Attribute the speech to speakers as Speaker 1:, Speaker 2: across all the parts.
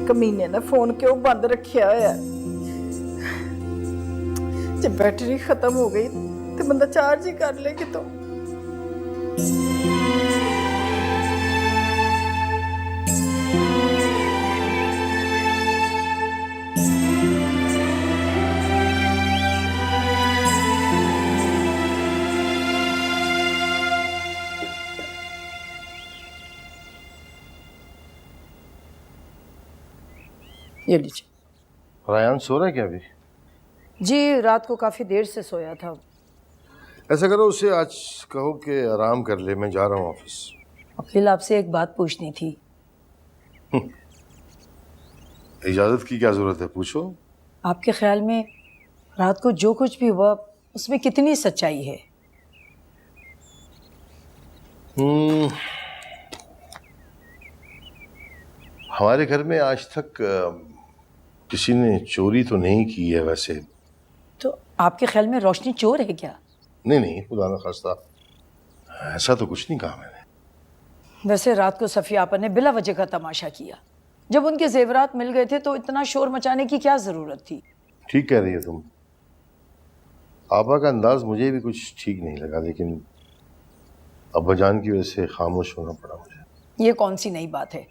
Speaker 1: कमीने ने फोन क्यों बंद रखा है? जब बैटरी खत्म हो गई तो बंदा चार्ज ही कर ले कि तो। ये लीजिए।
Speaker 2: रायान सो रहा है क्या अभी?
Speaker 1: जी, रात को काफी देर से सोया था।
Speaker 2: ऐसा करो, उसे आज कहो कि आराम कर ले, मैं जा रहा हूँ ऑफिस।
Speaker 1: अखिल, आपसे एक बात पूछनी थी।
Speaker 2: इजाजत की क्या जरूरत है, पूछो।
Speaker 1: आपके ख्याल में रात को जो कुछ भी हुआ उसमें कितनी सच्चाई है?
Speaker 2: हमारे घर में आज तक किसी ने चोरी तो नहीं की है वैसे।
Speaker 1: तो आपके ख्याल में रोशनी चोर है क्या?
Speaker 2: नहीं, खुदा न खास्ता, ऐसा तो कुछ नहीं कहा मैंने।
Speaker 1: वैसे रात को सफिया आपा ने बिला वजह का तमाशा किया। जब उनके जेवरात मिल गए थे तो इतना शोर मचाने की क्या जरूरत थी?
Speaker 2: ठीक कह रही है तुम। आपा का अंदाज मुझे भी कुछ ठीक नहीं लगा, लेकिन अब्बाजान की वजह से खामोश होना पड़ा मुझे।
Speaker 1: ये कौन सी नई बात है?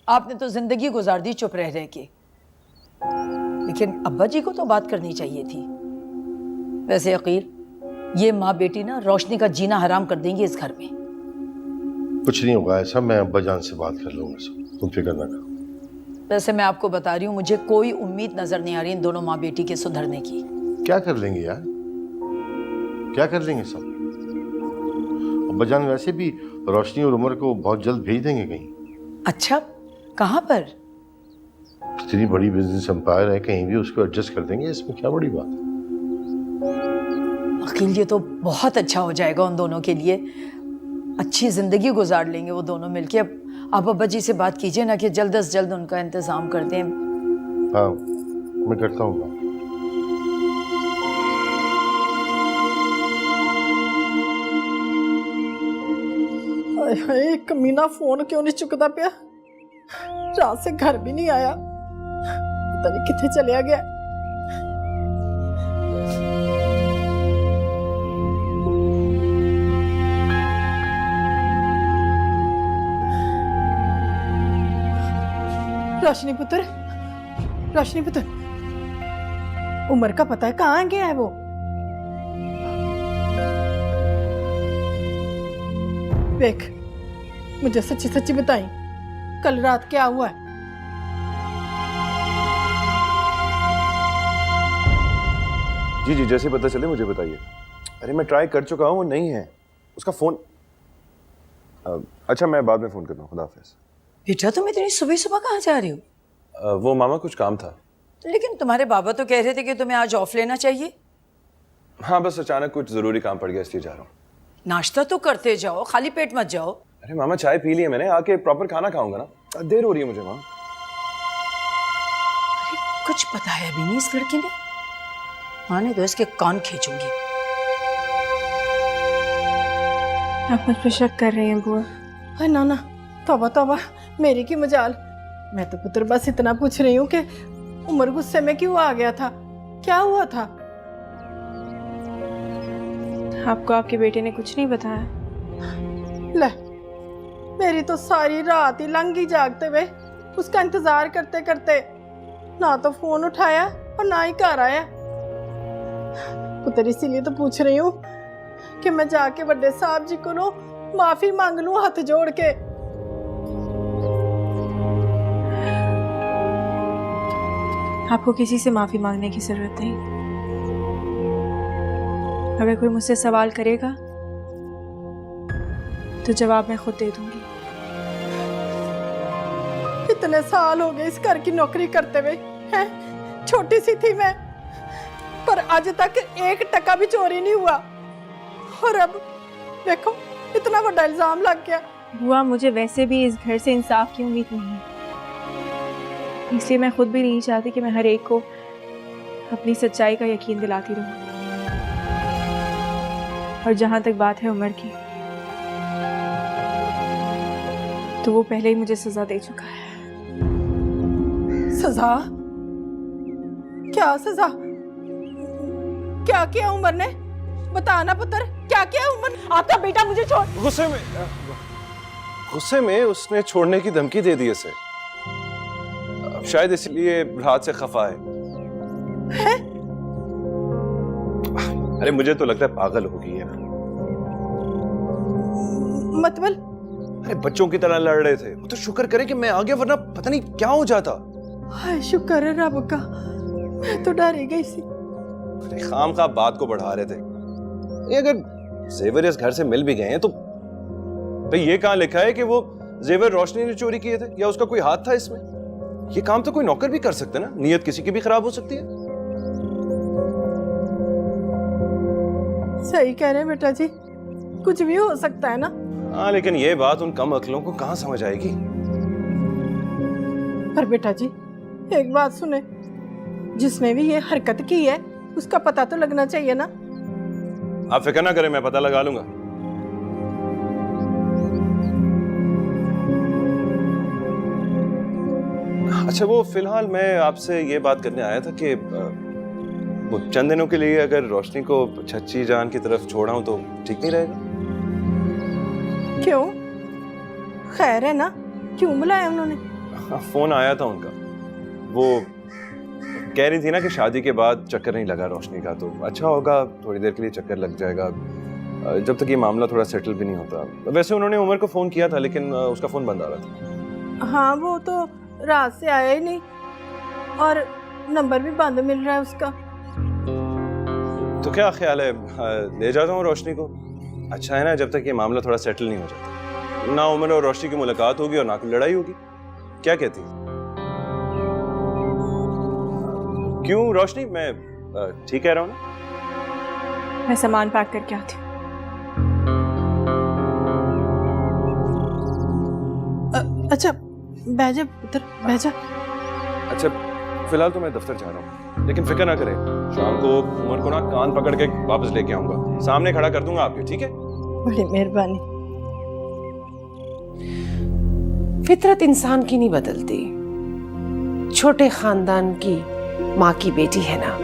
Speaker 1: आपने तो जिंदगी गुजार दी चुप रह रह के। लेकिन अब्बा जी को तो बात करनी चाहिए थी। वैसे अकील, ये माँ बेटी ना रोशनी का जीना हराम कर देंगी इस घर में।
Speaker 2: कुछ नहीं होगा ऐसा, मैं अब्बाजान से बात कर लूंगा, सब तुम फिक्र ना करो।
Speaker 1: वैसे मैं आपको बता रही हूँ, मुझे कोई उम्मीद नजर नहीं आ रही इन दोनों माँ बेटी के सुधरने की।
Speaker 2: क्या कर लेंगे यार, क्या कर लेंगे सब। अब्बाजान वैसे भी रोशनी और उमर को बहुत जल्द भेज देंगे कहीं।
Speaker 1: अच्छा, कहाँ पर?
Speaker 2: इतनी बड़ी बिजनेस एम्पायर है, कहीं भी उसको एडजस्ट कर देंगे, इसमें क्या बड़ी बात है।
Speaker 1: अकील, ये तो बहुत अच्छा हो जाएगा उन दोनों के लिए। अच्छी जिंदगी गुजार लेंगे वो दोनों मिलके। अब आप अब्बा जी से बात कीजिए ना कि जल्द से जल्द उनका इंतजाम कर दें।
Speaker 2: हाँ, मैं करता हूँ बात।
Speaker 1: कमीना फोन क्यों नहीं चुकता पिया? रात से घर भी नहीं आया, पता नहीं किथे चलिया गया। रोशनी पुत्र, रोशनी पुत्र, उमर का पता है कहाँ गया है वो? देख, मुझे सच्ची सच्ची बताई, कल रात क्या हुआ है?
Speaker 3: जी, जैसे पता चले मुझे बताइए। अरे मैं ट्राई कर चुका हूँ, वो नहीं है उसका फोन। अच्छा, मैं बाद में फोन करता हूँ, खुदा हाफिज।
Speaker 1: बेटा, तुम इतनी सुबह सुबह कहाँ जा रहे हो?
Speaker 3: वो मामा कुछ काम था।
Speaker 1: लेकिन तुम्हारे बाबा तो कह रहे थे कि तुम्हें आज ऑफ लेना चाहिए।
Speaker 3: हाँ, बस अचानक कुछ जरूरी काम पड़ गया इसलिए जा रहा हूँ।
Speaker 1: नाश्ता तो करते जाओ, खाली पेट मत जाओ।
Speaker 3: अरे मामा, चाय पी ली है मैंने, आके प्रॉपर खाना खाऊंगा ना। देर हो रही है मुझे मामा।
Speaker 1: अरे कुछ बताया भी नहीं इस लड़की ने। आने दो, इसके कान खींचूंगी।
Speaker 4: आप मुझ पर शक कर रही हैं बुआ?
Speaker 1: अरे ना, तौबा तौबा, मेरी की मजाल। मैं तो पुत्र बस इतना पूछ रही हूँ कि उमर गुस्से में क्यों आ गया था, क्या हुआ था?
Speaker 4: आपको आपके बेटे ने कुछ नहीं बताया?
Speaker 1: ले, मेरी तो सारी रात ही लंघी जागते हुए उसका इंतजार करते करते। ना तो फोन उठाया और ना ही घर आया। पुत्र इसीलिए तो पूछ रही हूँ कि मैं जाके बड़े साहब जी को माफी मांग लूं हाथ जोड़ के।
Speaker 4: आपको किसी से माफी मांगने की जरूरत नहीं। अगर कोई मुझसे सवाल करेगा तो जवाब मैं खुद दे दूंगी।
Speaker 1: इतने साल हो गए इस घर की नौकरी करते हुए, हैं? छोटी सी थी मैं, पर आज तक 1 टका भी चोरी नहीं हुआ। और अब देखो, इतना बड़ा इल्जाम लग गया।
Speaker 4: बुआ, मुझे वैसे भी इस घर से इंसाफ की उम्मीद नहीं है, इसलिए मैं खुद भी नहीं चाहती कि मैं हर एक को अपनी सच्चाई का यकीन दिलाती रहूं। और जहां तक बात है उमर की, तो वो पहले ही मुझे सजा दे चुका है।
Speaker 1: सजा? क्या सजा? क्या किया उमर ने? बताना पुत्र, क्या किया उमर? आपका बेटा मुझे छोड़।
Speaker 3: गुस्से में उसने छोड़ने की धमकी दे दी इसे। अब शायद इसलिए रात से खफा है। अरे मुझे तो लगता है पागल हो गई है।
Speaker 1: मतलब?
Speaker 3: अरे बच्चों की तरह लड़ रहे थे। वो तो शुक्र करे कि मैं आ गया, वरना पता नहीं क्या हो जाता।
Speaker 1: हाय शुक्र है रब का, मैं तो डर ही गई सी।
Speaker 3: अरे खामखा बात को बढ़ा रहे थे। ये अगर जेवर इस घर से मिल भी गए हैं तो भाई ये कहां लिखा है कि वो जेवर रोशनी ने चोरी किए थे या उसका कोई हाथ था इसमें? ये काम तो कोई नौकर भी कर सकता है ना, नीयत किसी की भी खराब हो सकती है।
Speaker 1: सही कह रहे हैं बेटा जी, कुछ भी हो सकता है ना।
Speaker 3: हाँ लेकिन ये बात उन कम अक्लों को कहां समझ आएगी।
Speaker 1: पर बेटा जी एक बात सुने, जिसने भी ये हरकत की है उसका पता तो लगना चाहिए ना।
Speaker 3: आप फिक्र ना करें, मैं पता लगा लूंगा। अच्छा वो फिलहाल मैं आपसे ये बात करने आया था कि वो चंद दिनों के लिए अगर रोशनी को छच्ची जान की तरफ छोड़ा हूं तो ठीक नहीं रहेगा?
Speaker 1: क्यों? खैर है ना? क्यों बुलाया उन्होंने?
Speaker 3: हाँ, फोन आया था उनका। वो कह रही थी ना कि शादी के बाद चक्कर नहीं लगा रोशनी का, तो अच्छा होगा थोड़ी देर के लिए चक्कर लग जाएगा, जब तक ये मामला थोड़ा सेटल भी नहीं होता। वैसे उन्होंने उमर को फोन किया था लेकिन उसका फोन बंद आ रहा था।
Speaker 1: हाँ वो तो रात से आया ही नहीं और नंबर भी बंद मिल रहा है उसका।
Speaker 3: तो क्या ख्याल है, ले जाता हूँ रोशनी को? अच्छा है ना, जब तक ये मामला थोड़ा सेटल नहीं हो जाता, ना उमर और रोशनी की मुलाकात होगी और ना कोई लड़ाई होगी। क्या कहती है? क्यों रोशनी, मैं ठीक कह रहा हूँ ना?
Speaker 4: मैं सामान पैक करके आती हूँ।
Speaker 1: अच्छा बैजा पुत्र बैजा।
Speaker 3: अच्छा फिलहाल तो मैं दफ्तर जा रहा हूँ, लेकिन फिक्र ना करें, शाम को उमर को ना कान पकड़ के वापस लेके आऊंगा, सामने खड़ा कर दूंगा आपके, ठीक है?
Speaker 1: बड़ी मेहरबानी।
Speaker 5: फितरत इंसान की नहीं बदलती। छोटे खानदान की माँ की बेटी है ना,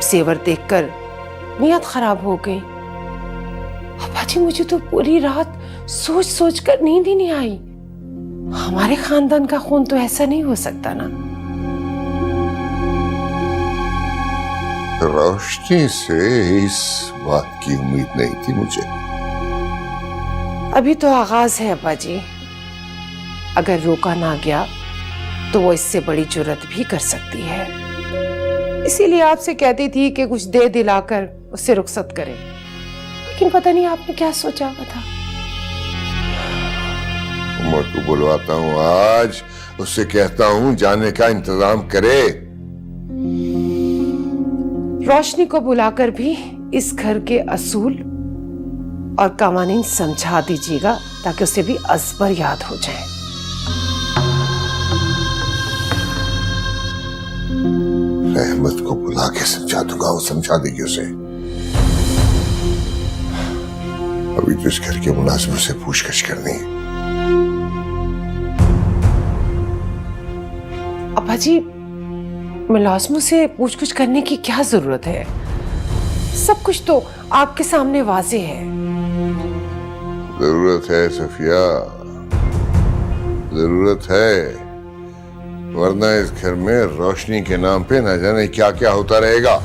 Speaker 5: सेवर देखकर नियत खराब हो गई। अब्बाजी मुझे तो पूरी रात सोच सोच कर नींद ही नहीं आई। हमारे खानदान का खून तो ऐसा नहीं हो सकता ना।
Speaker 2: रोशनी से इस बात की उम्मीद नहीं थी मुझे।
Speaker 5: अभी तो आगाज है अब्बाजी, अगर रोका ना गया तो वो इससे बड़ी जुर्रत भी कर सकती है। इसीलिए आपसे कहती थी कि कुछ दे दिलाकर उससे रुखसत करें, लेकिन पता नहीं आपने क्या सोचा हुआ था।
Speaker 2: उमर को बुलवाता हूँ आज, उससे कहता हूँ जाने का इंतजाम करे।
Speaker 5: रोशनी को बुलाकर भी इस घर के असूल और कवानीन समझा दीजिएगा, ताकि उसे भी अजबर याद हो जाए।
Speaker 2: रहमत को बुला के समझा दूंगा, वो समझा देगी उसे। अभी तो इस घर के मुलाजिमों से पूछताछ करनी है।
Speaker 5: अब्बाजी मुलाजिमों से पूछताछ करने की क्या जरूरत है? सब कुछ तो आपके सामने वाज़ेह है।
Speaker 2: जरूरत है सफिया, जरूरत है, वरना इस घर में रोशनी के नाम पे न जाने क्या क्या होता रहेगा।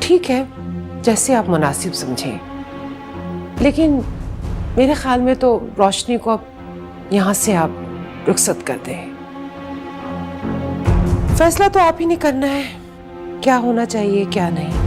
Speaker 5: ठीक है, जैसे आप मुनासिब समझें, लेकिन मेरे ख्याल में तो रोशनी को अब यहाँ से आप रुखसत कर दें। फैसला तो आप ही ने करना है, क्या होना चाहिए क्या नहीं।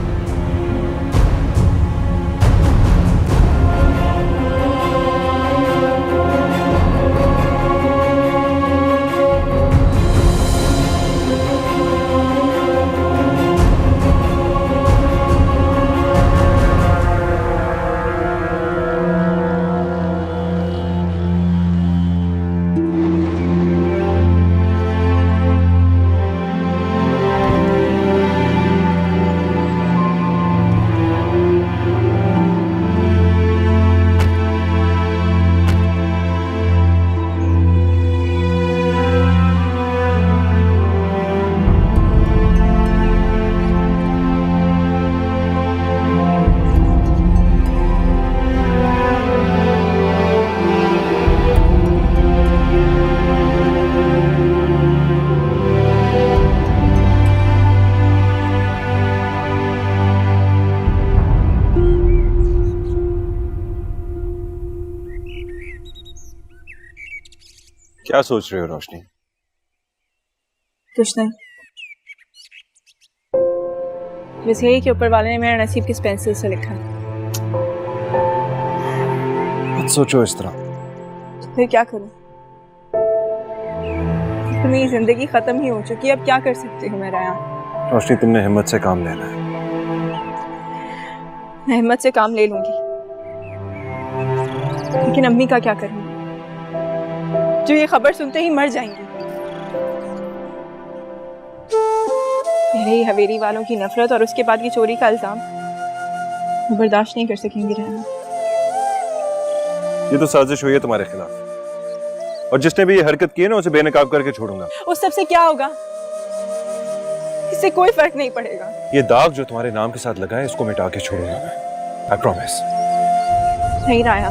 Speaker 3: क्या सोच रहे हो रोशनी?
Speaker 4: कुछ नहीं, बस यही कि ऊपर वाले ने मेरा नसीब किस पेंसिल से लिखा है।
Speaker 3: मत सोचो इस तरह।
Speaker 4: फिर क्या करूं? इतनी जिंदगी खत्म ही हो चुकी है, अब क्या कर सकती हूँ मेरा यहाँ।
Speaker 3: रोशनी, तुमने हिम्मत से काम लेना है।
Speaker 4: मैं हिम्मत से काम ले लूंगी, लेकिन अम्मी का क्या करूंगी जो ये खबर सुनते ही मर जाएंगी। पहले ही हवेली वालों की नफरत और उसके बाद की चोरी का इल्जाम वो बर्दाश्त नहीं कर सकेंगी रहना।
Speaker 3: ये तो साजिश हुई है तुम्हारे खिलाफ, और जिसने भी ये हरकत की है ना उसे बेनकाब करके छोड़ूंगा।
Speaker 4: उस सबसे क्या होगा? इससे कोई फर्क नहीं पड़ेगा।
Speaker 3: ये दाग जो तुम्हारे नाम के साथ लगा है इसको मिटा के छोड़ूंगा मैं, आई प्रॉमिस।
Speaker 4: नहीं राया,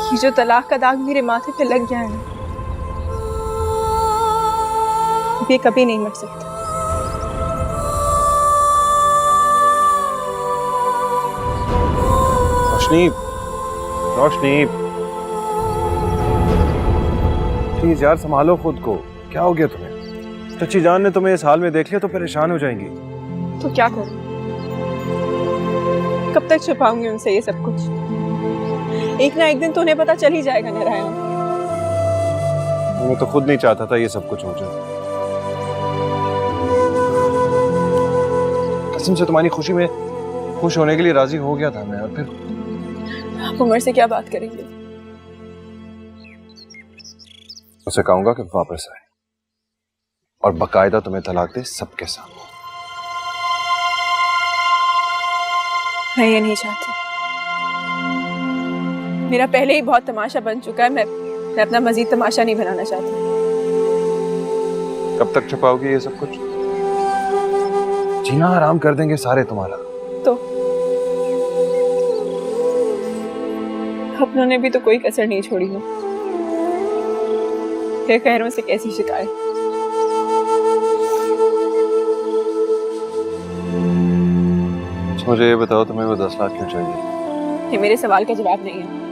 Speaker 4: ये जो तलाक का दाग मेरे माथे पे लग गया है ना, ये कभी नहीं मिट सकता।
Speaker 3: रोशनी, रोशनी, प्लीज यार संभालो खुद को। क्या हो गया तुम्हें? चची जान ने तुम्हें इस हाल में देख लिया तो परेशान हो जाएंगी।
Speaker 4: तो क्या करूं? कब तक छुपाऊंगी उनसे ये सब कुछ? एक ना एक दिन तो उन्हें पता चल ही जाएगा ना राया।
Speaker 3: मैं तो खुद नहीं चाहता था ये सब कुछ हो जाए। कसम से तुम्हारी खुशी में खुश होने के लिए राजी हो गया था मैं, और फिर
Speaker 4: आप उमर से क्या बात करेंगे?
Speaker 3: उसे कहूंगा कि वापस आए और बकायदा तुम्हें तलाक दे सबके सामने।
Speaker 4: मैं ये नहीं चाहती। मेरा पहले ही बहुत तमाशा बन चुका है। मैं अपना मजीद तमाशा नहीं बनाना चाहती।
Speaker 3: कब तक छुपाओगी ये सब कुछ? जीना आराम कर देंगे सारे तुम्हारा।
Speaker 4: तो अपनों ने भी तो कोई कसर नहीं छोड़ी है। फिर खैरों से कैसी शिकायत?
Speaker 3: मुझे ये बताओ तुम्हें वो 10 लाख क्यों चाहिए?
Speaker 4: ये मेरे सवाल का जवाब नहीं है।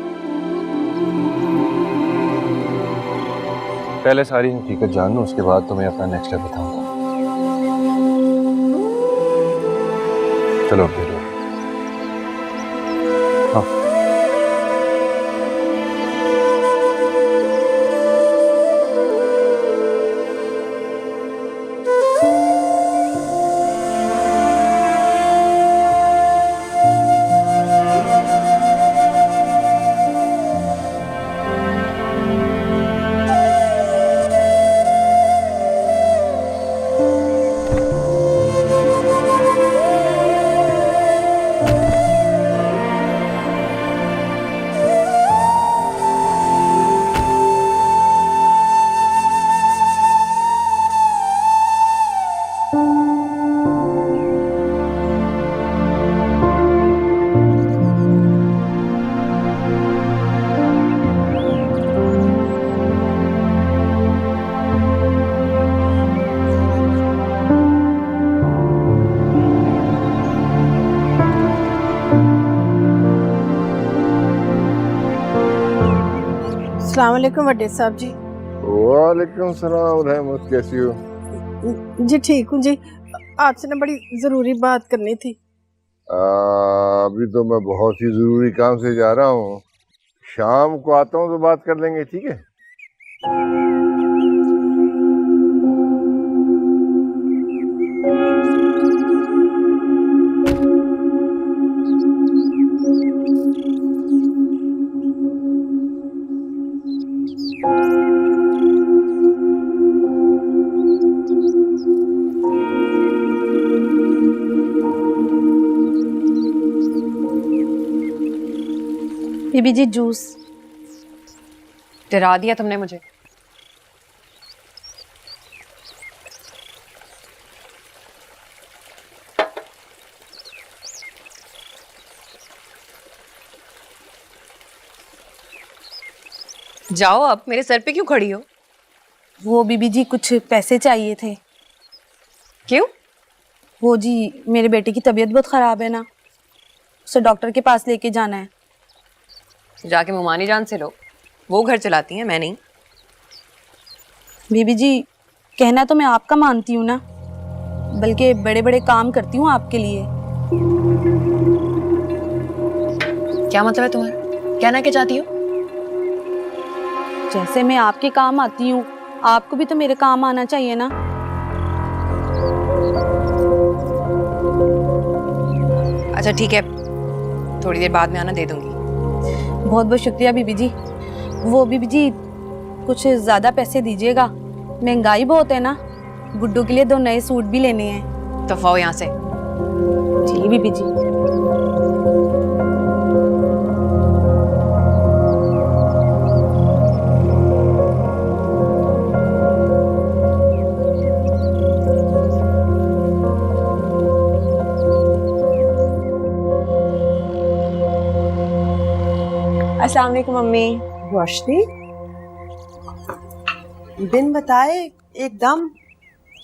Speaker 3: पहले सारी हकीकत जान लो, उसके बाद तुम्हें अपना नेक्स्ट स्टेप बताऊंगा। चलो फिर। हाँ।
Speaker 1: अस्सलाम वालेकुम वड्डे साहब जी।
Speaker 2: वालेकुम सलाम रहमत, कैसी हो?
Speaker 1: जी ठीक हूँ जी। आपसे ना बड़ी ज़रूरी बात करनी थी।
Speaker 2: अभी तो मैं बहुत ही ज़रूरी काम से जा रहा हूँ, शाम को आता हूँ तो बात कर लेंगे, ठीक है?
Speaker 6: बीबी जी जूस।
Speaker 5: डरा दिया तुमने मुझे। जाओ, अब मेरे सर पे क्यों खड़ी हो?
Speaker 6: वो बीबी जी कुछ पैसे चाहिए थे।
Speaker 5: क्यों?
Speaker 6: वो जी मेरे बेटे की तबीयत बहुत ख़राब है ना, उसे डॉक्टर के पास लेके जाना है।
Speaker 5: जाके मुमानी जान से लो।
Speaker 7: वो घर चलाती हैं, मैं नहीं।
Speaker 6: बीबी जी, कहना तो मैं आपका मानती हूँ ना, बल्कि बड़े बड़े काम करती हूँ आपके लिए।
Speaker 7: क्या मतलब है तुम्हारा? कहना क्या चाहती हो?
Speaker 6: जैसे मैं आपके काम आती हूँ, आपको भी तो मेरे काम आना चाहिए ना।
Speaker 7: अच्छा ठीक है, थोड़ी देर बाद में आना, दे दूंगी।
Speaker 6: बहुत बहुत शुक्रिया बीबी जी। वो बीबी जी, कुछ ज़्यादा पैसे दीजिएगा, महंगाई बहुत है ना। गुड्डू के लिए 2 नए सूट भी लेने हैं।
Speaker 7: तो फाओ यहाँ से।
Speaker 6: जी बीबी जी।
Speaker 4: अस्सलाम वालेकुम मम्मी।
Speaker 8: रोशनी, बिन बताए एकदम।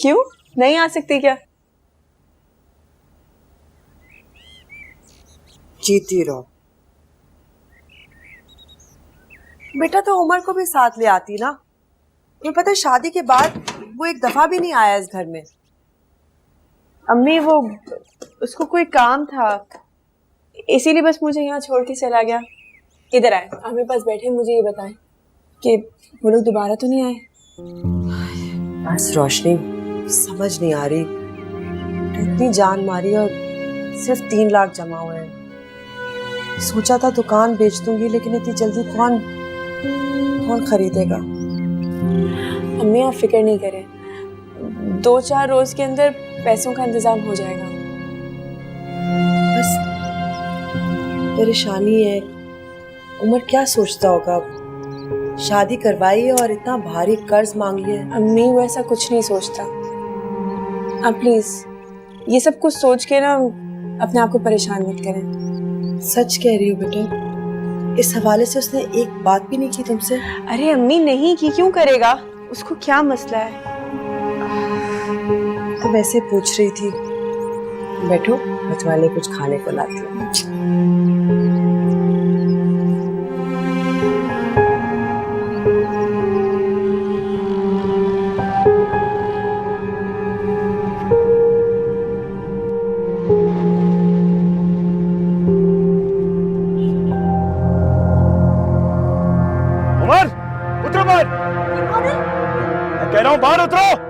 Speaker 4: क्यों नहीं आ सकती क्या?
Speaker 8: जीती रहो। बेटा तो उमर को भी साथ ले आती ना। तुम्हें पता है शादी के बाद वो एक दफा भी नहीं आया इस घर में।
Speaker 4: अम्मी वो उसको कोई काम था, इसीलिए बस मुझे यहाँ छोड़ के चला गया। इधर आए, आप मेरे पास बैठे, मुझे ये बताएं कि वो लोग दोबारा तो नहीं आए?
Speaker 8: बस रोशनी, समझ नहीं आ रही, इतनी जान मारी और सिर्फ 3 लाख जमा हुए हैं। सोचा था दुकान बेच दूंगी, लेकिन इतनी जल्दी कौन खरीदेगा।
Speaker 4: अम्मी आप फिक्र नहीं करें, 2-4 रोज के अंदर पैसों का इंतजाम हो जाएगा।
Speaker 8: बस परेशानी है, उमर क्या सोचता होगा। शादी करवाई है और इतना भारी कर्ज मांग लिया है।
Speaker 4: अम्मी वो ऐसा कुछ नहीं सोचता। आप प्लीज ये सब कुछ सोच के ना अपने आप को परेशान मत करें।
Speaker 8: सच कह रही हो बेटा, इस हवाले से उसने एक बात भी नहीं की तुमसे?
Speaker 4: अरे अम्मी नहीं की, क्यों करेगा? उसको क्या मसला है?
Speaker 8: तो वैसे पूछ रही थी। बैठो, मैं तुम्हारे लिए कुछ खाने को लाती हूँ।
Speaker 9: उमर, उतरो बाहर। मैं कह रहा हूं बाहर उतरो।